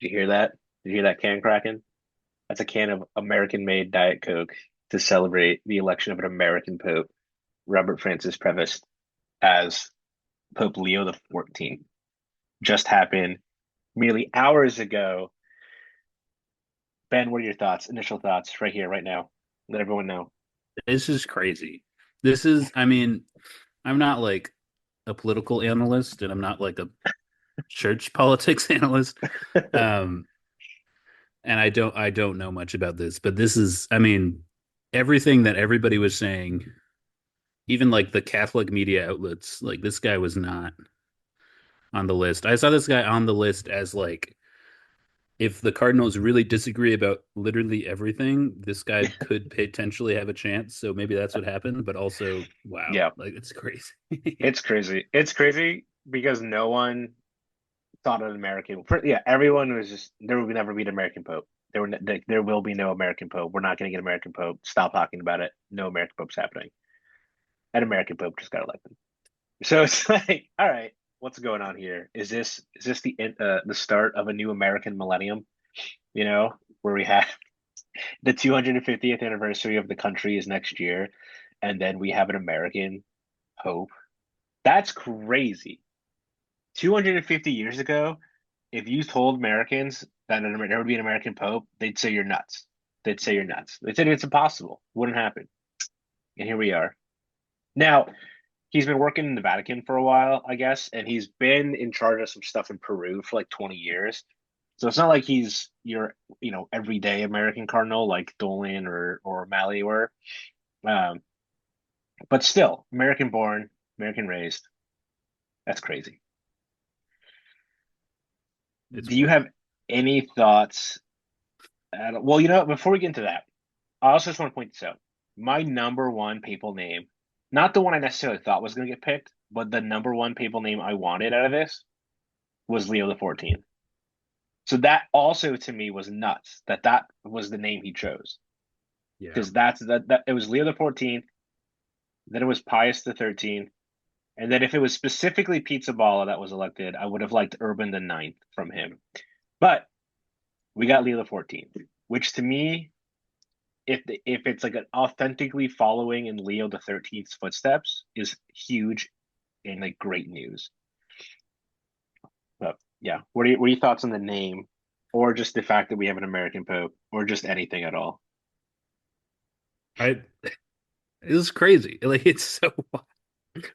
Did you hear that? Did you hear that can cracking? That's a can of American-made Diet Coke to celebrate the election of an American Pope, Robert Francis Prevost, as Pope Leo the 14th. Just happened merely hours ago. Ben, what are your thoughts? Initial thoughts right here, right now. Let everyone know. This is crazy. This is, I mean, I'm not like a political analyst and I'm not like a church politics analyst. Um, and I don't know much about this, but this is, I mean, everything that everybody was saying, even like the Catholic media outlets, like this guy was not on the list. I saw this guy on the list as like if the Cardinals really disagree about literally everything, this guy could potentially have a chance. So maybe that's what happened, but also, wow, Yeah, like it's crazy. it's crazy. It's crazy because no one thought an American. Yeah, everyone was just there will never be an American Pope. There will be no American Pope. We're not going to get an American Pope. Stop talking about it. No American Pope's happening. An American Pope just got elected. So it's like, all right, what's going on here? Is this the start of a new American millennium? You know, where we have the 250th anniversary of the country is next year, and then we have an American Pope. That's crazy. 250 years ago, if you told Americans that there would be an American Pope, they'd say you're nuts. They'd say you're nuts. They said it's impossible. Wouldn't happen. And here we are. Now, he's been working in the Vatican for a while, I guess, and he's been in charge of some stuff in Peru for like 20 years. So it's not like he's your, everyday American cardinal like Dolan or O'Malley were. Um, but still, American born, American raised. That's crazy. It's Do you wild. have any thoughts? Well, before we get into that, I also just want to point this out. My number one papal name, not the one I necessarily thought was going to get picked, but the number one papal name I wanted out of this was Leo the 14th. So that also to me was nuts that was the name he chose Yeah. because that it was Leo the 14th, then it was Pius the 13th, and then if it was specifically Pizzaballa that was elected, I would have liked Urban the Ninth from him. But we got Leo the 14th, which to me, if it's like an authentically following in Leo the 13th's footsteps, is huge and like great news. But yeah, what are your thoughts on the name, or just the fact that we have an American Pope, or just anything at all? I it was crazy. Like it's so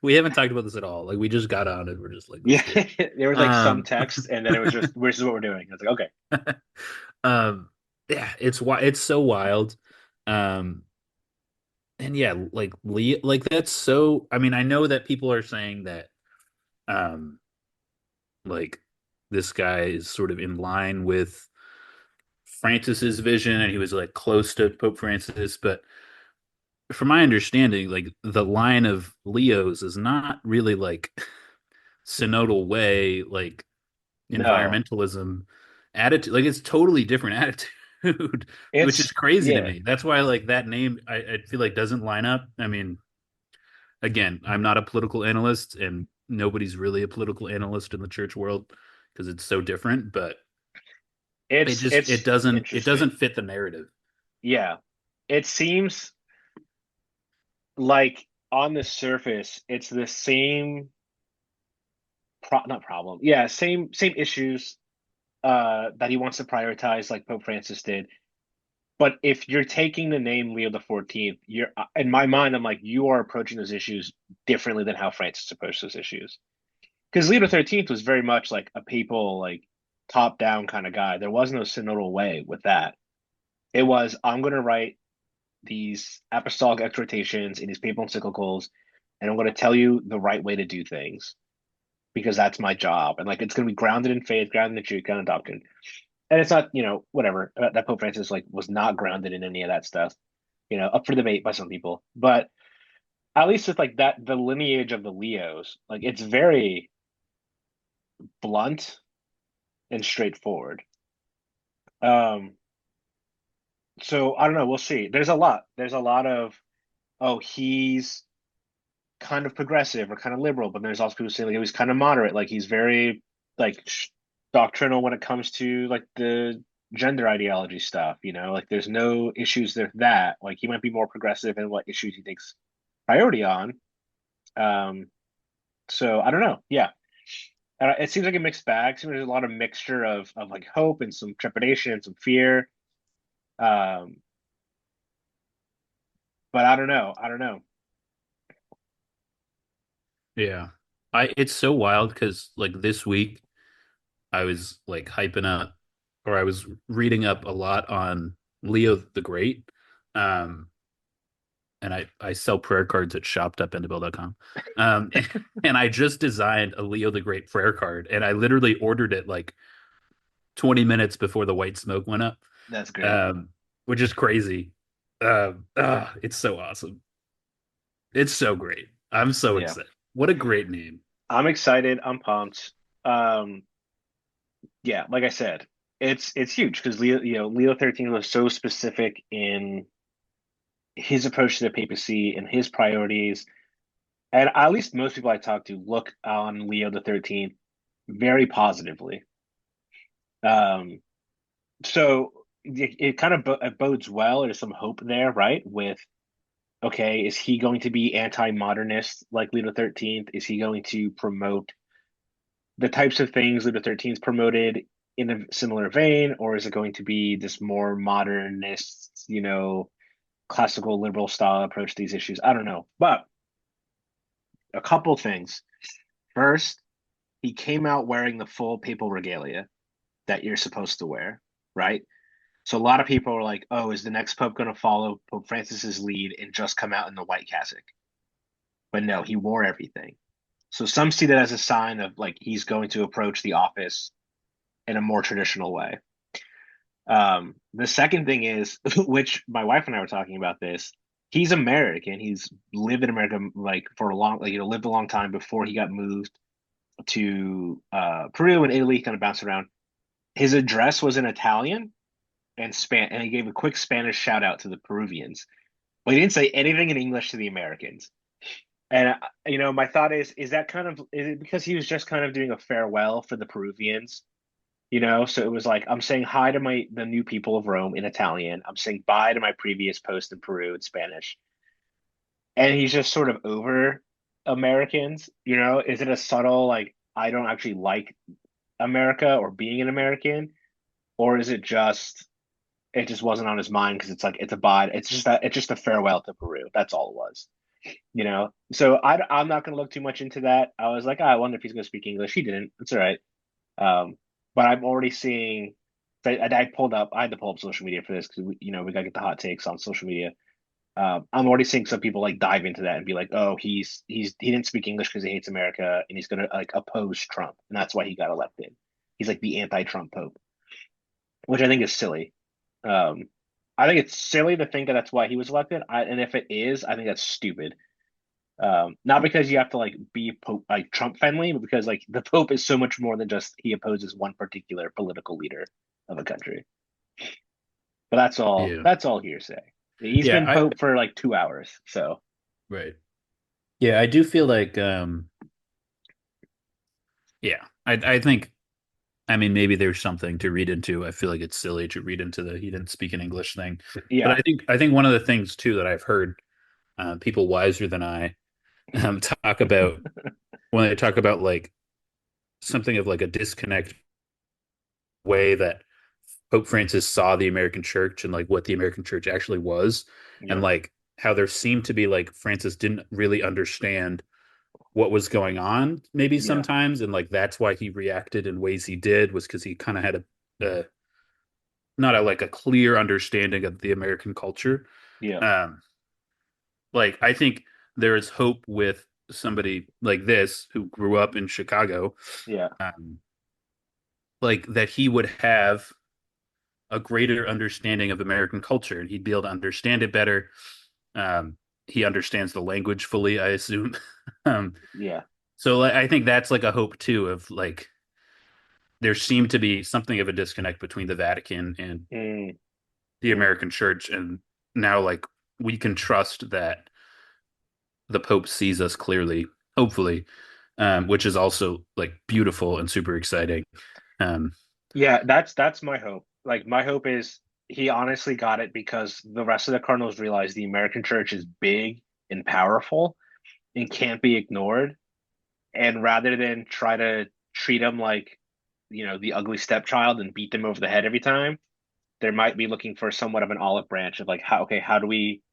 we haven't talked about this at all. Like we just got on it. We're just like, let's Yeah, do it. there was like some Um text, and then it was just, "This is what we're doing." I was like, "Okay." um yeah, it's so wild. Um and yeah, like Lee like that's so I mean, I know that people are saying that um like this guy is sort of in line with Francis's vision and he was like close to Pope Francis, but from my understanding, like the line of Leos is not really like synodal way, like No, environmentalism attitude. Like it's totally different attitude, which is it's crazy to yeah, me. That's why like that name I feel like doesn't line up. I mean, again, I'm not a political analyst and nobody's really a political analyst in the church world because it's so different, but it it's just it's it interesting. doesn't fit the narrative. Yeah, it seems like on the surface, it's the same not problem. Yeah, same issues that he wants to prioritize, like Pope Francis did. But if you're taking the name Leo the 14th, you're in my mind, I'm like, you are approaching those issues differently than how Francis approached those issues. Because Leo the 13th was very much like a papal, like top down kind of guy. There was no synodal way with that. It was, I'm going to write these apostolic exhortations in these papal encyclicals, and I'm going to tell you the right way to do things because that's my job. And like, it's going to be grounded in faith, grounded in truth, grounded in doctrine. And it's not, whatever, that Pope Francis like was not grounded in any of that stuff, up for debate by some people. But at least with like that, the lineage of the Leos, like it's very blunt and straightforward. Um, so I don't know. We'll see. There's a lot. There's a lot of, oh, he's kind of progressive or kind of liberal, but there's also people saying like he was kind of moderate. Like he's very like doctrinal when it comes to like the gender ideology stuff, like there's no issues with that. Like he might be more progressive in what issues he takes priority on. Um, so I don't know. Yeah. It seems like a mixed bag. Seems like there's a lot of mixture of like hope and some trepidation and some fear. Um, but I don't know. I don't know. Yeah. I it's so wild because like this week I was like hyping up or I was reading up a lot on Leo the Great. Um and I sell prayer cards at shop.bendable.com. Um and I just designed a Leo the Great prayer card and I literally ordered it like 20 minutes before the white smoke went up. That's great. Um which is crazy. It's so awesome. It's so great. I'm so Yeah. excited. What a great name. I'm excited. I'm pumped. Um, yeah, like I said, it's huge because Leo 13 was so specific in his approach to the papacy and his priorities. And at least most people I talk to look on Leo the 13th very positively. Um, so it kind of it bodes well. There's some hope there, right? With okay, is he going to be anti-modernist like Leo the 13th? Is he going to promote the types of things Leo the 13th promoted in a similar vein, or is it going to be this more modernist, classical liberal style approach to these issues? I don't know. But a couple things. First, he came out wearing the full papal regalia that you're supposed to wear, right? So a lot of people are like, "Oh, is the next pope going to follow Pope Francis's lead and just come out in the white cassock?" But no, he wore everything. So some see that as a sign of like he's going to approach the office in a more traditional way. The second thing is, which my wife and I were talking about this. He's American. He's lived in America like for a long, like lived a long time before he got moved to Peru and Italy. Kind of bounced around. His address was in Italian and he gave a quick Spanish shout out to the Peruvians, but he didn't say anything in English to the Americans. And my thought is that is it because he was just kind of doing a farewell for the Peruvians? So it was like I'm saying hi to the new people of Rome in Italian. I'm saying bye to my previous post in Peru in Spanish. And he's just sort of over Americans, Is it a subtle like I don't actually like America or being an American, or is it just wasn't on his mind because it's like it's a bye. It's just a farewell to Peru. That's all it was. So I'm not going to look too much into that. I was like, I wonder if he's going to speak English. He didn't. It's all right. Um, but I'm already seeing. I had to pull up social media for this because we got to get the hot takes on social media. I'm already seeing some people like dive into that and be like, oh, he didn't speak English because he hates America and he's gonna like oppose Trump and that's why he got elected. He's like the anti-Trump pope, which I think is silly. Um, I think it's silly to think that that's why he was elected. And if it is, I think that's stupid. Not because you have to like be Pope like Trump friendly, but because like the Pope is so much more than just he opposes one particular political leader of a country. But that's all. Yeah. That's all hearsay. He's Yeah, been Pope for like 2 hours, so right. Yeah, I do feel like yeah. I think I mean maybe there's something to read into. I feel like it's silly to read into the he didn't speak an English thing. But yeah, I think one of the things too that I've heard people wiser than I talk about when they talk about like something of like a disconnect way that Pope Francis saw the American church and like what the American church actually was, and yeah, like how there seemed to be like Francis didn't really understand what was going on maybe yeah, sometimes, and like that's why he reacted in ways he did was because he kind of had a not a like a clear understanding of the American culture. yeah, Um, like I think there is hope with somebody like this who grew up in Chicago, yeah, um, like that he would have a greater understanding of American culture and he'd be able to understand it better. Um, he understands the language fully, I assume. um, yeah. so like, I think that's like a hope too of like there seemed to be something of a disconnect between the Vatican and Mm, the mm, American Church, and now like we can trust that the Pope sees us clearly, hopefully, which is also like beautiful and super exciting. Um, Yeah, that's my hope. Like my hope is he honestly got it because the rest of the Cardinals realize the American church is big and powerful and can't be ignored. And rather than try to treat him like, the ugly stepchild and beat them over the head every time, there might be looking for somewhat of an olive branch of like how do we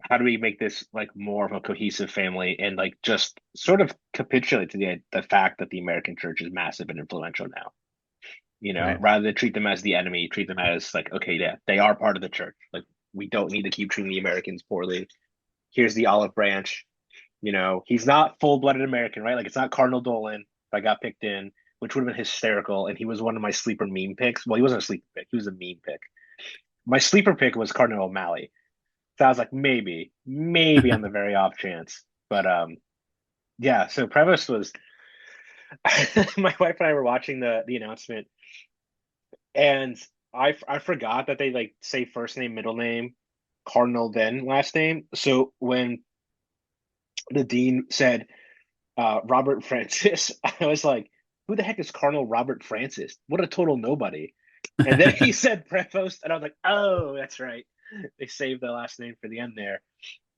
make this like more of a cohesive family and like just sort of capitulate to the fact that the American church is massive and influential now. right. Rather than treat them as the enemy, treat them as like, okay, yeah, they are part of the church. Like we don't need to keep treating the Americans poorly. Here's the olive branch. He's not full-blooded American, right? Like it's not Cardinal Dolan that got picked in, which would have been hysterical. And he was one of my sleeper meme picks. Well, he wasn't a sleeper pick, he was a meme pick. My sleeper pick was Cardinal O'Malley. So I was like, maybe on the very off chance. But yeah, so Prevost was my wife and I were watching the announcement, and I forgot that they like say first name, middle name, Cardinal, then last name. So when the dean said Robert Francis, I was like, who the heck is Cardinal Robert Francis? What a total nobody. And then he said Prevost, and I was like, oh, that's right. They saved the last name for the end there.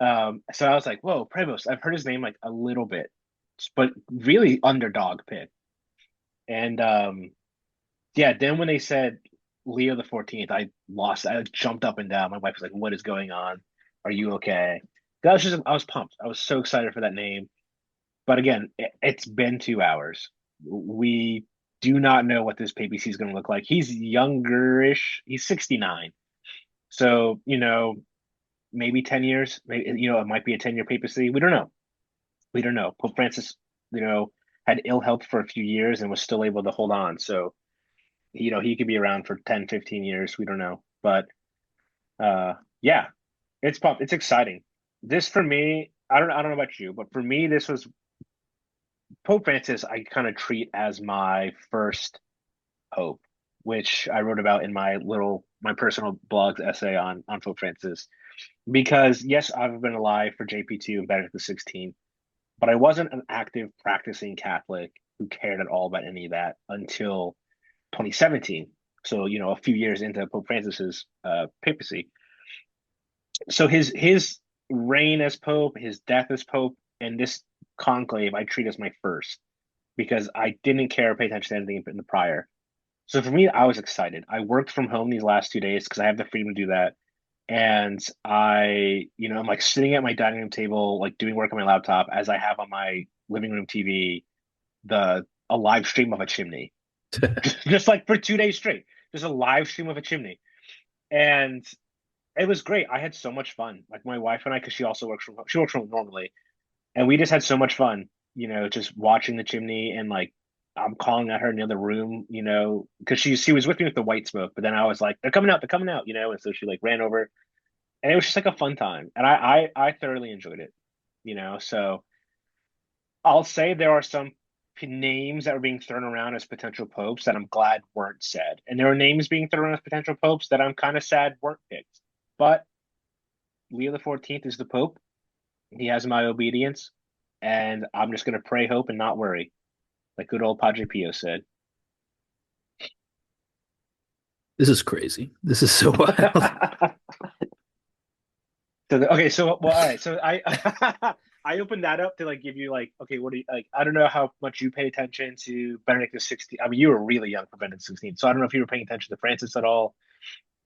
So I was like, whoa, Prevost. I've heard his name like a little bit, but really underdog pick. And yeah, then when they said Leo the 14th, I lost. I jumped up and down. My wife was like, "What is going on? Are you okay?" I was pumped. I was so excited for that name. But again, it's been 2 hours. We do not know what this papacy is going to look like. He's youngerish. He's 69. So, maybe 10 years. Maybe, it might be a 10-year papacy. We don't know. We don't know. Pope Francis, you know, had ill health for a few years and was still able to hold on. So, he could be around for 10, 15 years. We don't know. But yeah, it's exciting. This for me, I don't know about you, but for me, this was Pope Francis. I kind of treat as my first pope, which I wrote about in my personal blog's essay on Pope Francis. Because yes, I've been alive for JP2 and Benedict the 16th, but I wasn't an active practicing Catholic who cared at all about any of that until 2017. So, a few years into Pope Francis's papacy. So his reign as Pope, his death as Pope, and this conclave I treat as my first because I didn't care or pay attention to anything in the prior. So for me, I was excited. I worked from home these last 2 days because I have the freedom to do that. And I'm like sitting at my dining room table, like doing work on my laptop as I have on my living room TV a live stream of a chimney. Just like for 2 days straight. Just a live stream of a chimney. And it was great. I had so much fun. Like my wife and I, because she works from home normally, and we just had so much fun. Just watching the chimney and like I'm calling at her in the other room. Because she was with me with the white smoke, but then I was like, they're coming out. And so she like ran over, and it was just like a fun time, and I thoroughly enjoyed it. So I'll say there are some names that were being thrown around as potential popes that I'm glad weren't said, and there are names being thrown around as potential popes that I'm kind of sad weren't picked. But Leo the 14th is the Pope. He has my obedience, and I'm just going to pray, hope, and not worry, like good old Padre Pio said. This is crazy. This is so wild. Okay, so well, all right, so I I opened that up to like give you like, okay, what do you like? I don't know how much you pay attention to Benedict the 16th. I mean, you were really young for Benedict the 16th, so I don't know if you were paying attention to Francis at all.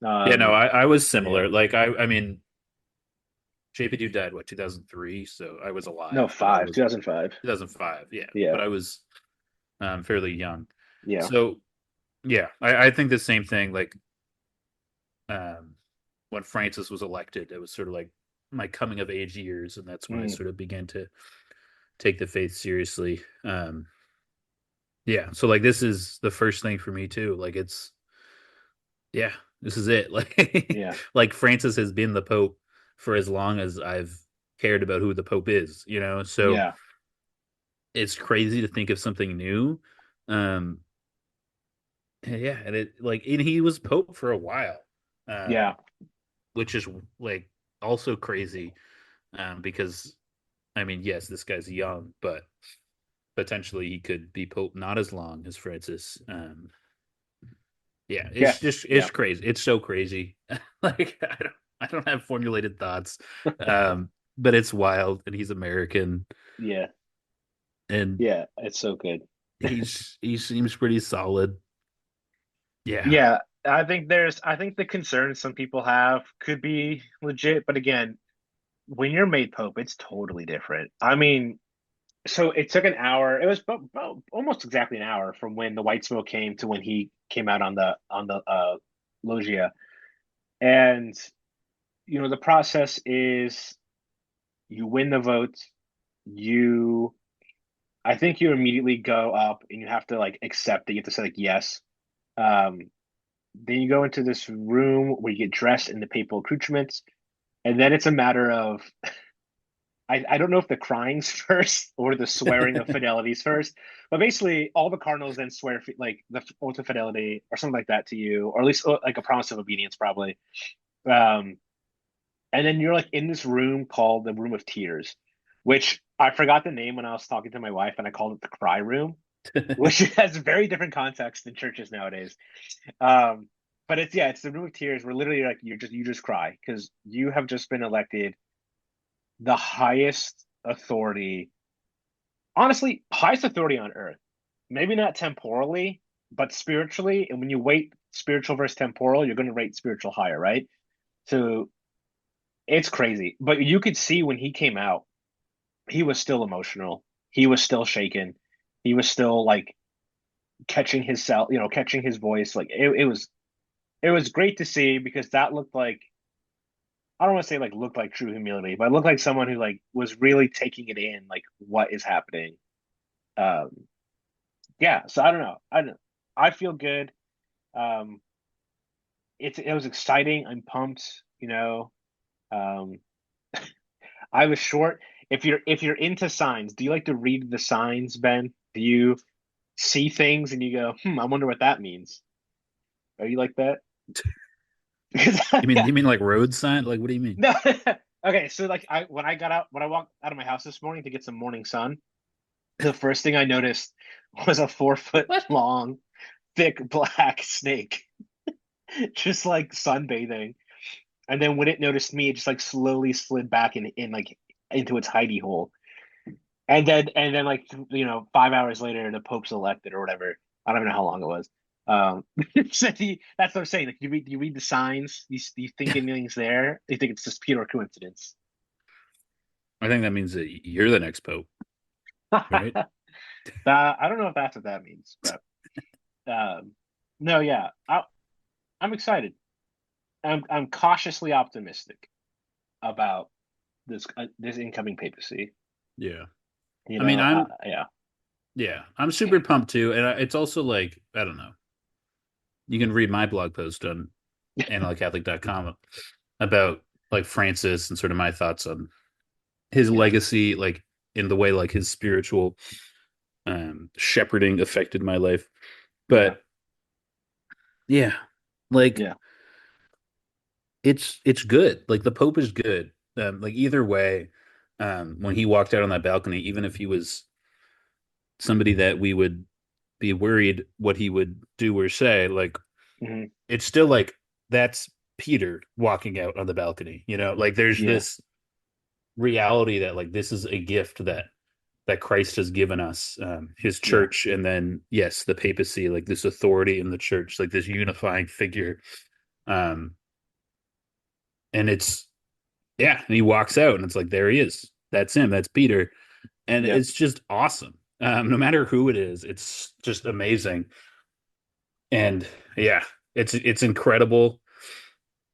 Yeah, no, Um, I was yeah, similar. Like I mean, JP2 died what 2003, so I was no, alive, but I five, was 2005. 2005. Yeah, Yeah, but I was fairly young. yeah, So yeah, I think the same thing. Like um, when Francis was elected, it was sort of like my coming of age years, and that's when I mm, sort of began to take the faith seriously. Yeah, so like this is the first thing for me too. Like it's yeah, this is it. Like yeah, like Francis has been the Pope for as long as I've cared about who the Pope is, you know? So yeah, it's crazy to think of something new. Um yeah, and he was Pope for a while. yeah, Which is like also crazy because I mean, yes, this guy's young, but potentially he could be Pope not as long as Francis. Yeah, Yes. Yeah. it's crazy. It's so crazy. Like I don't have formulated thoughts. But it's wild, and he's American, Yeah. and Yeah. It's so good. he seems pretty solid. Yeah. Yeah. I think the concerns some people have could be legit, but again, when you're made Pope, it's totally different. I mean, so it took an hour. It was almost exactly an hour from when the white smoke came to when he came out on the loggia. And the process is you win the vote, you I think you immediately go up and you have to like accept it. You have to say like yes. Um, then you go into this room where you get dressed in the papal accoutrements, and then it's a matter of I don't know if the crying's first or the swearing of fidelities first, but basically all the cardinals then swear like the oath of fidelity or something like that to you, or at least like a promise of obedience, probably. Um, and then you're like in this room called the Room of Tears, which I forgot the name when I was talking to my wife, and I called it the Cry Room, which has very different context in churches nowadays. Um, but it's yeah, it's the Room of Tears where literally like you just cry because you have just been elected the highest authority, honestly, highest authority on earth. Maybe not temporally, but spiritually. And when you weight spiritual versus temporal, you're going to rate spiritual higher, right? So it's crazy. But you could see when he came out, he was still emotional. He was still shaken. He was still like catching his cell, catching his voice. Like it was great to see because that looked like I don't want to say like looked like true humility, but it looked like someone who like was really taking it in, like what is happening. Um, yeah, so I don't know. I don't, I feel good. Um, it was exciting. I'm pumped. Um, I was short. If you're into signs, do you like to read the signs, Ben? Do you see things and you go, I wonder what that means? Are you like that? Because yeah, You mean like road sign? Like what do you mean? no. Okay, so like when I walked out of my house this morning to get some morning sun, the first thing I noticed was a 4 foot What? long, thick black snake, just like sunbathing. And then when it noticed me, it just like slowly slid back in like into its hidey hole. And then like 5 hours later, the Pope's elected or whatever. I don't even know how long it was. Um, that's what I'm saying. Like, you read the signs. Do you think anything's there? Do you think it's just pure coincidence? I think that means that you're the next pope, right? I don't know if that's what that means, but no, yeah, I'm excited. I'm cautiously optimistic about this incoming papacy. Yeah. I mean, Yeah, I'm super pumped too, and it's also like I don't know. You can read my blog post on analycatholic.com about like Francis and sort of my thoughts on his yeah, legacy, like in the way like his spiritual shepherding affected my life. yeah, But yeah, like yeah. it's good. Like the Pope is good. Like either way, when he walked out on that balcony, even if he was somebody that we would be worried what he would do or say, like Hmm. it's still like that's Peter walking out on the balcony. Like there's Yeah, this reality that like this is a gift that Christ has given us, his yeah, church, and then yes, the papacy, like this authority in the church, like this unifying figure. Um, and it's yeah, and he walks out, and it's like there he is. That's him. That's Peter, and yeah, it's just awesome. No matter who it is, it's just amazing. And yeah, it's incredible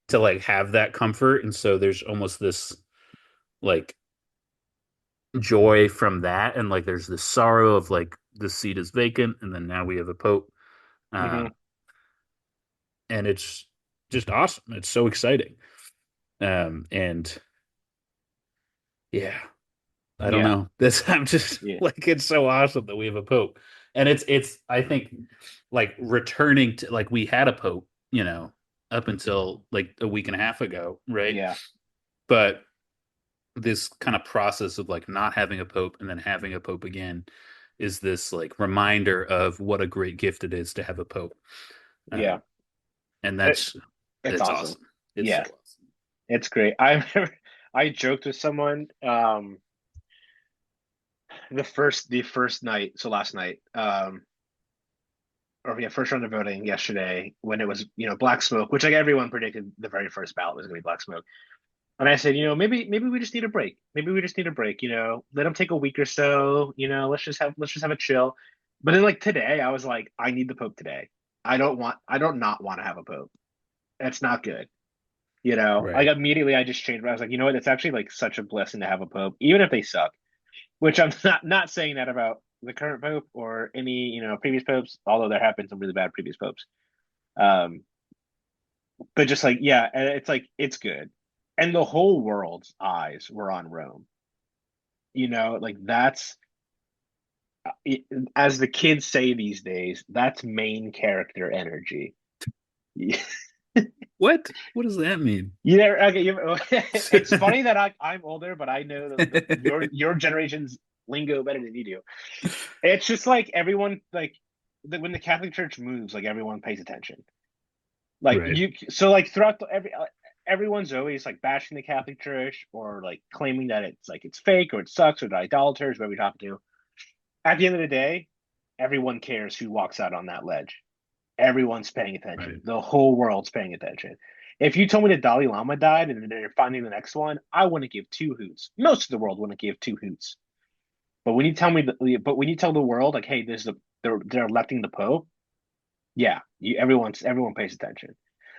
to like have that comfort, and so there's almost this like joy from that, and like there's this sorrow of like the seat is vacant, and then now we have a pope. hmm Um, and it's just awesome. It's so exciting. And yeah, I don't yeah, know. This I'm just yeah, like it's so awesome that we have a pope. And it's I think like returning to like we had a pope, up until like a week and a half ago, right? yeah, But this kind of process of like not having a pope and then having a pope again, is this like reminder of what a great gift it is to have a pope. Yeah. Um, and It, it's it's awesome. awesome. It's so Yeah, awesome. it's great. I remember I joked with someone the first night, so last night, or yeah, first round of voting yesterday when it was, black smoke, which like everyone predicted the very first ballot was gonna be black smoke. And I said, maybe we just need a break. Maybe we just need a break, let them take a week or so, let's just have a chill. But then like today, I was like, I need the Pope today. I don't not want to have a Pope. That's not good. Like Right. immediately I just changed. I was like, you know what? It's actually like such a blessing to have a Pope, even if they suck. Which I'm not saying that about the current Pope or any, previous popes, although there have been some really bad previous popes. Um, but just like, yeah, and it's like it's good. And the whole world's eyes were on Rome. Like that's it, as the kids say these days, that's main character energy. What? What does that mean? Yeah, okay. It's funny that I'm older, but I know your generation's lingo better than you do. It's just like everyone like when the Catholic Church moves, like everyone pays attention. Like Right. so like throughout everyone's always like bashing the Catholic Church or like claiming that it's fake or it sucks or the idolaters, whatever we talk to. At the end of the day, everyone cares who walks out on that ledge. Everyone's paying Right. attention. The whole world's paying attention. If you told me the Dalai Lama died and then you're finding the next one, I wouldn't give two hoots. Most of the world wouldn't give two hoots. But when you tell the world like, hey, they're electing the Pope, yeah, everyone pays attention.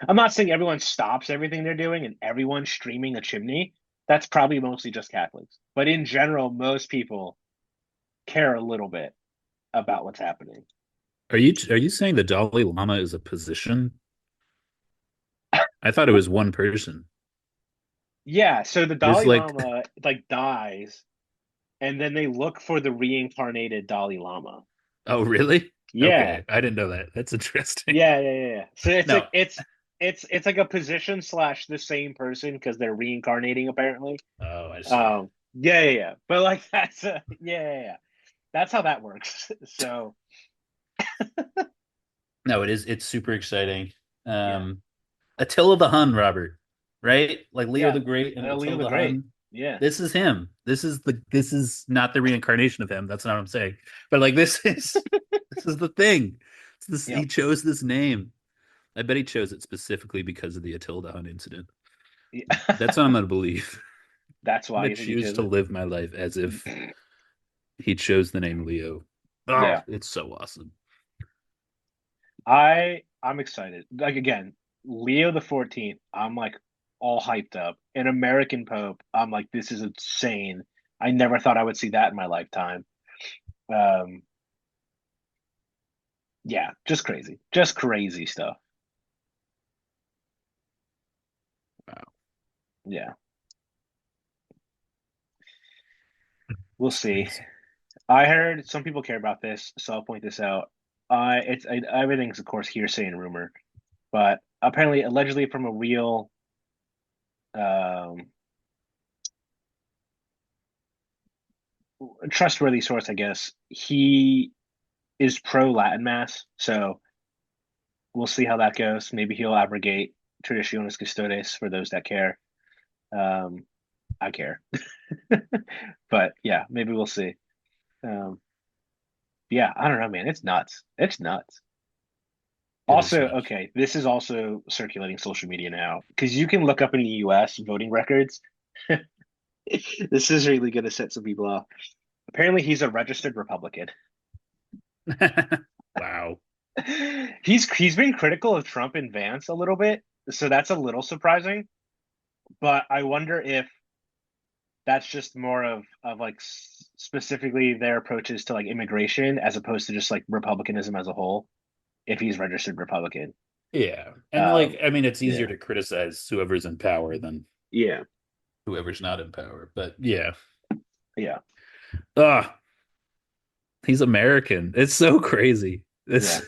I'm not saying everyone stops everything they're doing and everyone's streaming a chimney. That's probably mostly just Catholics. But in general, most people care a little bit about what's happening. Are you saying the Dalai Lama is a position? I thought it was one person. Yeah, so the There's Dalai like, Lama like dies, and then they look for the reincarnated Dalai Lama. oh, really? Yeah, Okay, I didn't know that. That's interesting. yeah. So it's like No. it's like a position slash the same person because they're reincarnating apparently. Oh, I see. Yeah. But like that's yeah. That's how that works. So No, it is. It's super exciting. yeah, Um, Attila the Hun, Robert, right? Like Leo yeah. the Great and Leo Attila the the Great. Hun. Yeah, This is him. This is not the reincarnation of him. That's not what I'm saying. But like this is the thing. It's this yeah, he chose this name. I bet he chose it specifically because of the Attila the Hun incident. That's yeah. what I'm gonna believe. That's I'm why gonna you think he choose chose to it. live my life as if he chose the name Leo. Oh, Yeah, it's so awesome. I'm excited. Like again, Leo the 14th. I'm like all hyped up. An American Pope. I'm like, this is insane. I never thought I would see that in my lifetime. Um, yeah, just crazy stuff. Wow. Yeah, we'll see. Crazy. I heard some people care about this, so I'll point this out. Everything's of course hearsay and rumor, but apparently, allegedly from a real um, trustworthy source, I guess he is pro Latin Mass. So we'll see how that goes. Maybe he'll abrogate Traditionis Custodes for those that care. Um, I care, but yeah, maybe we'll see. Um, yeah, I don't know, man. It's nuts. It's nuts. It is Also, nuts. okay, this is also circulating social media now because you can look up in the U.S. voting records. This is really going to set some people off. Apparently, he's a registered Republican. Wow. He's been critical of Trump and Vance a little bit, so that's a little surprising. But I wonder if that's just more of like specifically their approaches to like immigration as opposed to just like republicanism as a whole. If he's registered Republican, Yeah. And like, um, I mean, it's easier yeah, to criticize whoever's in power than yeah, whoever's not in power. But yeah. yeah, Ah, he's American. It's so crazy. yeah,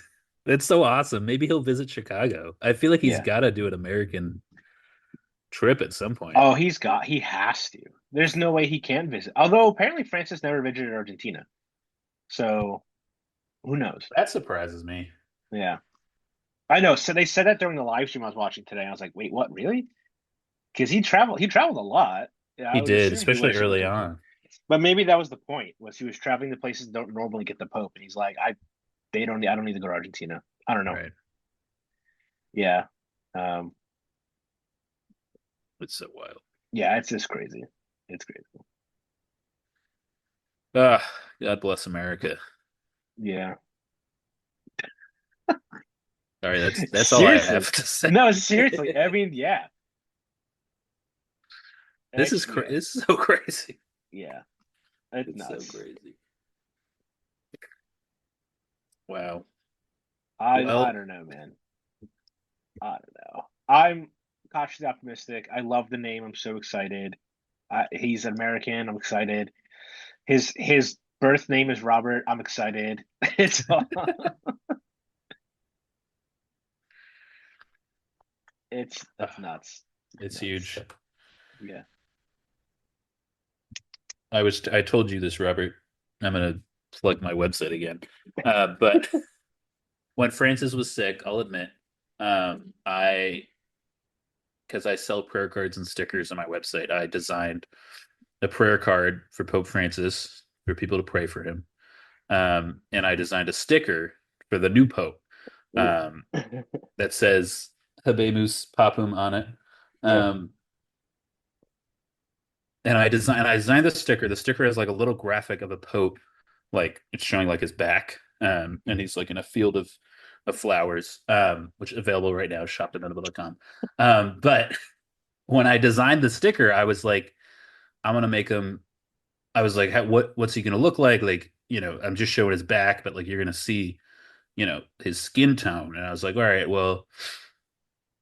It's so awesome. Maybe he'll visit Chicago. I feel like he's yeah. got to do an American trip at some point. Oh, he has to. There's no way he can't visit. Although apparently Francis never visited Argentina. So who knows? That surprises me. Yeah, I know. So they said that during the live stream I was watching today. I was like, wait, what? Really? Because he traveled a lot. Yeah, He I would did, assume he would especially have seen the early picture. on. But maybe that was the point, was he was traveling to places that don't normally get the Pope, and he's like, I don't need to go to Argentina. I don't know. Right. Yeah. Um, It's so wild. yeah, it's just crazy. It's crazy. Ah, God bless America. Yeah. All right, that's all I Seriously. have to say. No, seriously. I mean, yeah. Yeah. This is so crazy. Yeah. It's It's so nuts. crazy. Wow. I Well, don't know, man. I don't know. I'm cautiously optimistic. I love the name. I'm so excited. He's an American. I'm excited. His birth name is Robert. I'm excited. It's it's ah, nuts. It's it's nuts. huge. Yeah. I told you this, Robert. I'm gonna plug my website again. But when Francis was sick, I'll admit, I because I sell prayer cards and stickers on my website, I designed a prayer card for Pope Francis for people to pray for him. And I designed a sticker for the new Pope Ooh. um, that says Habemus Papam on it. Yeah. Um, and I designed the sticker. The sticker has like a little graphic of a Pope, like it's showing like his back, and he's like in a field of flowers, which is available right now, shop.medical.com. But when I designed the sticker, I was like, I'm gonna make him. I was like, what's he gonna look like? Like, I'm just showing his back, but like you're gonna see, his skin tone. And I was like, all right, well,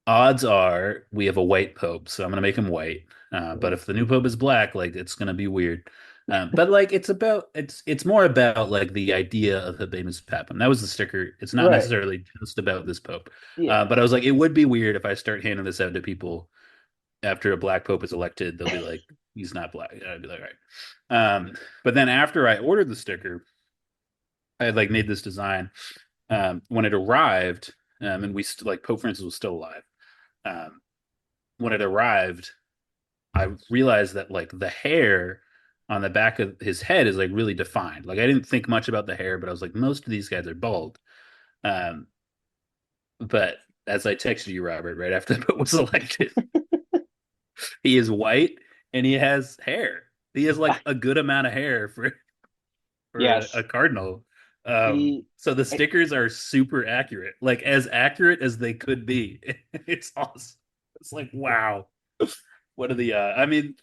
odds are we have a white pope, so I'm gonna make him white. But if the new pope is black, like it's gonna be weird. But like it's more about like the idea of Habemus Papam. That was the sticker. It's not Right. necessarily just about this pope. Yeah. But I was like, it would be weird if I start handing this out to people after a black pope is elected. They'll be like, he's not black. And I'd be like, all right. But then after I ordered the sticker, I had like made this design. When it arrived, and like Pope Francis was still alive. Um, when it arrived, I realized that like the hair on the back of his head is like really defined. Like I didn't think much about the hair, but I was like, most of these guys are bald. Um, but as I texted you, Robert, right after the Pope was elected, he is white and he has hair. He has like a good amount of hair for a Yes. cardinal. He So the I- stickers are super accurate, like as accurate as they could be. It's awesome. It's like, wow. What are the I mean,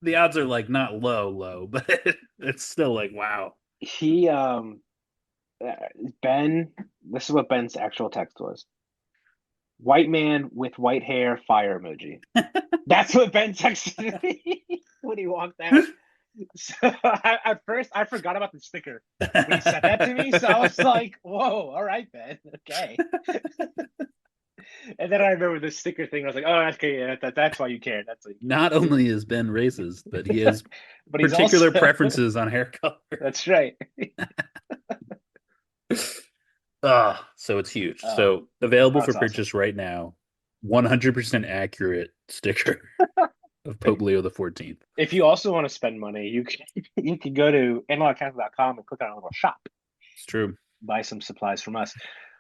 the odds are like not low, but it's still like, wow. he uh, Ben, this is what Ben's actual text was. White man with white hair, fire emoji. That's what Ben texted me when he walked out. So at first, I forgot about the sticker when he said that to me. So I was like, "Whoa, all right, Ben, okay." And then I remember the sticker thing. I was like, "Oh, okay, yeah, that's why you care. That's like, Not only is Ben racist, but he has but he's particular also preferences on hair color. that's right. So it's huge. Oh, So available for that's awesome. purchase right now. 100% accurate sticker of Pope Leo the 14th. If you also want to spend money, you can you can go to analogcatholic.com and click on a little shop, It's true. buy some supplies from us.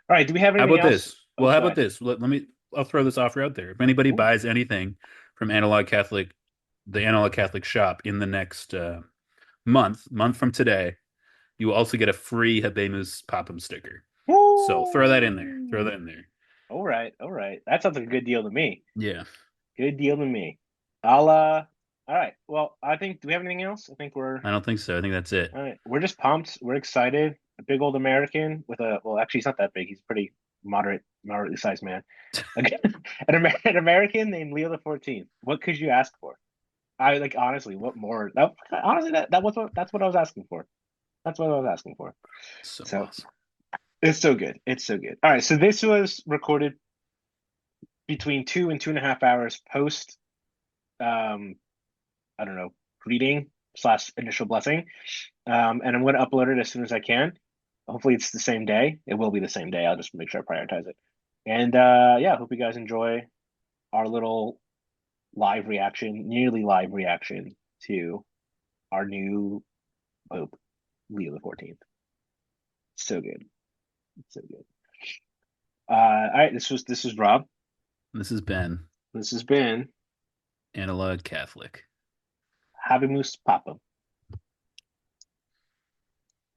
All right, do we have How anything about else? this? Oh, Well, how go about ahead. this? I'll throw this offer out there. If anybody Ooh. buys anything from Analog Catholic, the Analog Catholic shop in the next month from today, you will also get a free Habemus Papam sticker. So throw that in there. Throw Woo! that in there. All right, all right. That sounds like a good deal to me. Yeah. Good deal to me. I'll all right. Well, I think do we have anything else? I think we're I don't think so. I think that's it. all right. We're just pumped. We're excited. A big old American with a well, actually he's not that big. He's a pretty moderately sized man. Okay. An American named Leo the 14th. What could you ask for? I like honestly, what more? That honestly that was what that's what I was asking for. That's what I was asking for. So So awesome. it's so good. It's so good. All right. So this was recorded between 2 and 2.5 hours post um I don't know, greeting slash initial blessing. And I'm going to upload it as soon as I can. Hopefully, it's the same day. It will be the same day. I'll just make sure I prioritize it. And yeah, hope you guys enjoy our little live reaction, nearly live reaction to our new Pope, Leo the 14th. So good, so good. All right, this was Rob. This has been This has been Analog Catholic. Habemus Papam.